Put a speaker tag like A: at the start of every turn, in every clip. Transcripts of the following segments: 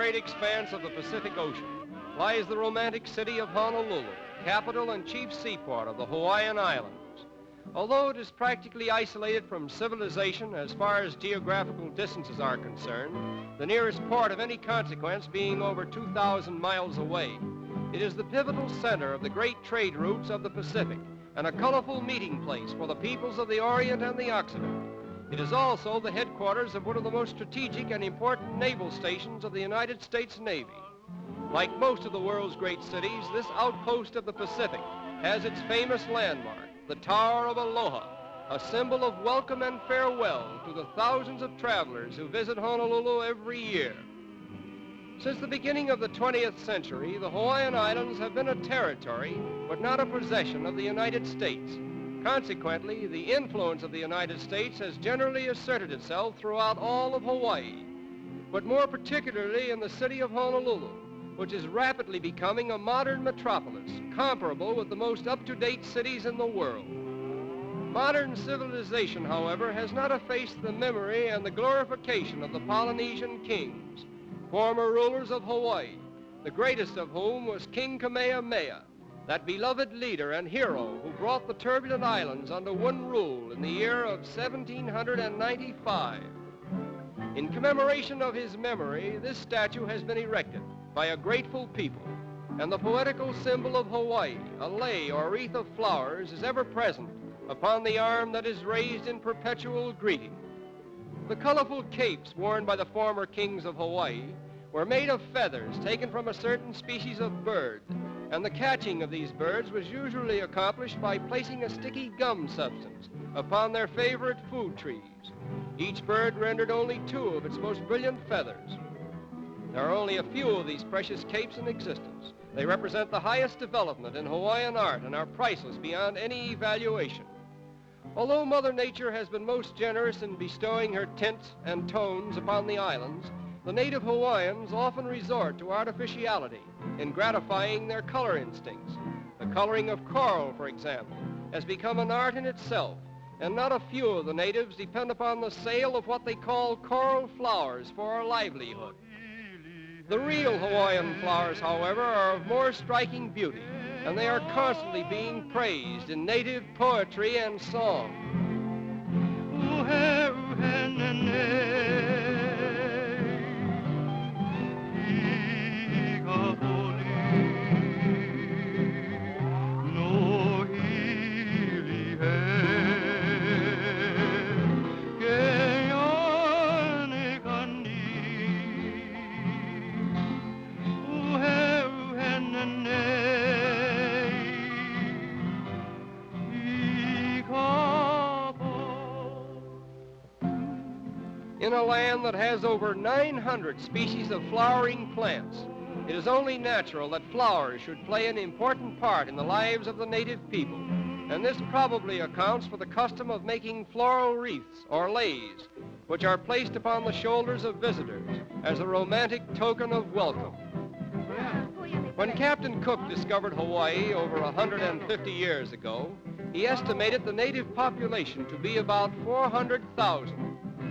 A: great expanse of the Pacific Ocean lies the romantic city of Honolulu, capital and chief seaport of the Hawaiian Islands. Although it is practically isolated from civilization as far as geographical distances are concerned, the nearest port of any consequence being over 2,000 miles away, it is the pivotal center of the great trade routes of the Pacific and a colorful meeting place for the peoples of the Orient and the Occident. It is also the headquarters of one of the most strategic and important naval stations of the United States Navy. Like most of the world's great cities, this outpost of the Pacific has its famous landmark, the Tower of Aloha, a symbol of welcome and farewell to the thousands of travelers who visit Honolulu every year. Since the beginning of the 20th century, the Hawaiian Islands have been a territory, but not a possession of the United States. Consequently, the influence of the United States has generally asserted itself throughout all of Hawaii, but more particularly in the city of Honolulu, which is rapidly becoming a modern metropolis, comparable with the most up-to-date cities in the world. Modern civilization, however, has not effaced the memory and the glorification of the Polynesian kings, former rulers of Hawaii, the greatest of whom was King Kamehameha, that beloved leader and hero who brought the turbulent islands under one rule in the year of 1795. In commemoration of his memory, this statue has been erected by a grateful people, and the poetical symbol of Hawaii, a lei or wreath of flowers, is ever present upon the arm that is raised in perpetual greeting. The colorful capes worn by the former kings of Hawaii were made of feathers taken from a certain species of bird, and the catching of these birds was usually accomplished by placing a sticky gum substance upon their favorite food trees. Each bird rendered only 2 of its most brilliant feathers. There are only a few of these precious capes in existence. They represent the highest development in Hawaiian art and are priceless beyond any evaluation. Although Mother Nature has been most generous in bestowing her tints and tones upon the islands, the native Hawaiians often resort to artificiality in gratifying their color instincts. The coloring of coral, for example, has become an art in itself, and not a few of the natives depend upon the sale of what they call coral flowers for a livelihood. The real Hawaiian flowers, however, are of more striking beauty, and they are constantly being praised in native poetry and song. In a land that has over 900 species of flowering plants, it is only natural that flowers should play an important part in the lives of the native people, and this probably accounts for the custom of making floral wreaths or leis, which are placed upon the shoulders of visitors as a romantic token of welcome. When Captain Cook discovered Hawaii over 150 years ago, he estimated the native population to be about 400,000.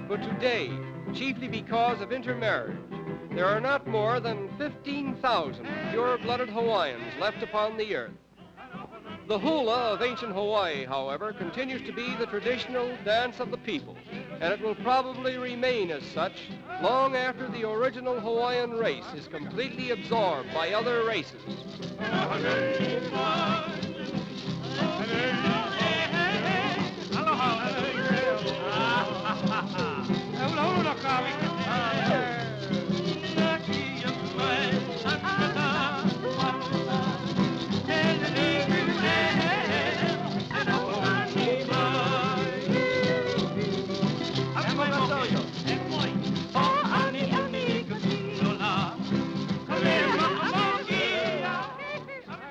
A: But today, chiefly because of intermarriage, there are not more than 15,000 pure-blooded Hawaiians left upon the earth. The hula of ancient Hawaii, however, continues to be the traditional dance of the people, and it will probably remain as such long after the original Hawaiian race is completely absorbed by other races.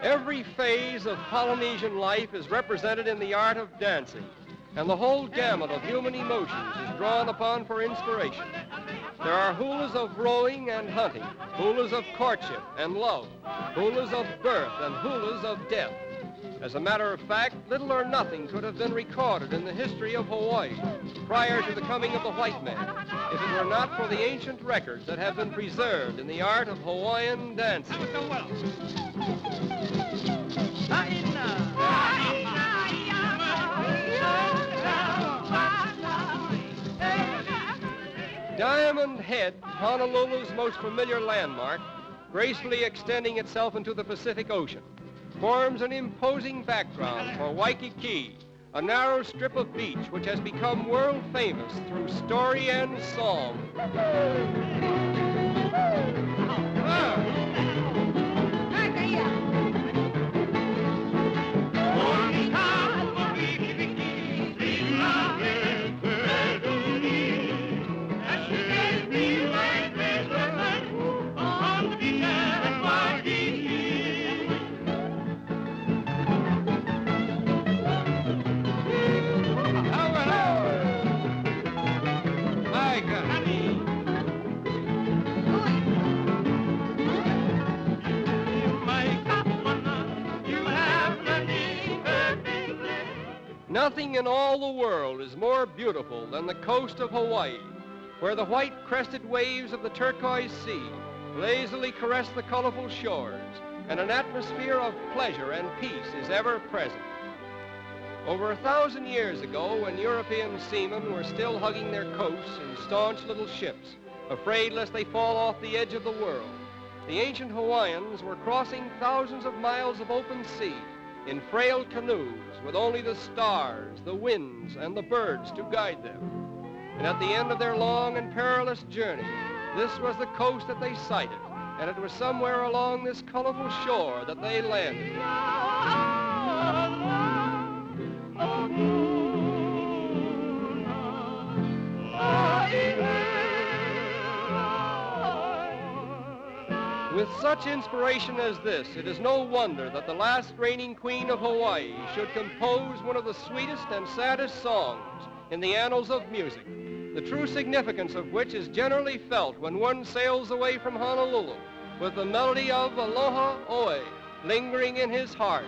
A: Every phase of Polynesian life is represented in the art of dancing, and the whole gamut of human emotions is drawn upon for inspiration. There are hulas of rowing and hunting, hulas of courtship and love, hulas of birth, and hulas of death. As a matter of fact, little or nothing could have been recorded in the history of Hawaii prior to the coming of the white man, if it were not for the ancient records that have been preserved in the art of Hawaiian dancing. Diamond Head, Honolulu's most familiar landmark, gracefully extending itself into the Pacific Ocean, forms an imposing background for Waikiki, a narrow strip of beach which has become world famous through story and song. Nothing in all the world is more beautiful than the coast of Hawaii, where the white crested waves of the turquoise sea lazily caress the colorful shores, and an atmosphere of pleasure and peace is ever present. Over 1,000 years ago, when European seamen were still hugging their coasts in staunch little ships, afraid lest they fall off the edge of the world, the ancient Hawaiians were crossing thousands of miles of open sea in frail canoes with only the stars, the winds, and the birds to guide them. And at the end of their long and perilous journey, this was the coast that they sighted, and it was somewhere along this colorful shore that they landed. With such inspiration as this, it is no wonder that the last reigning queen of Hawaii should compose one of the sweetest and saddest songs in the annals of music, the true significance of which is generally felt when one sails away from Honolulu with the melody of Aloha Oe lingering in his heart.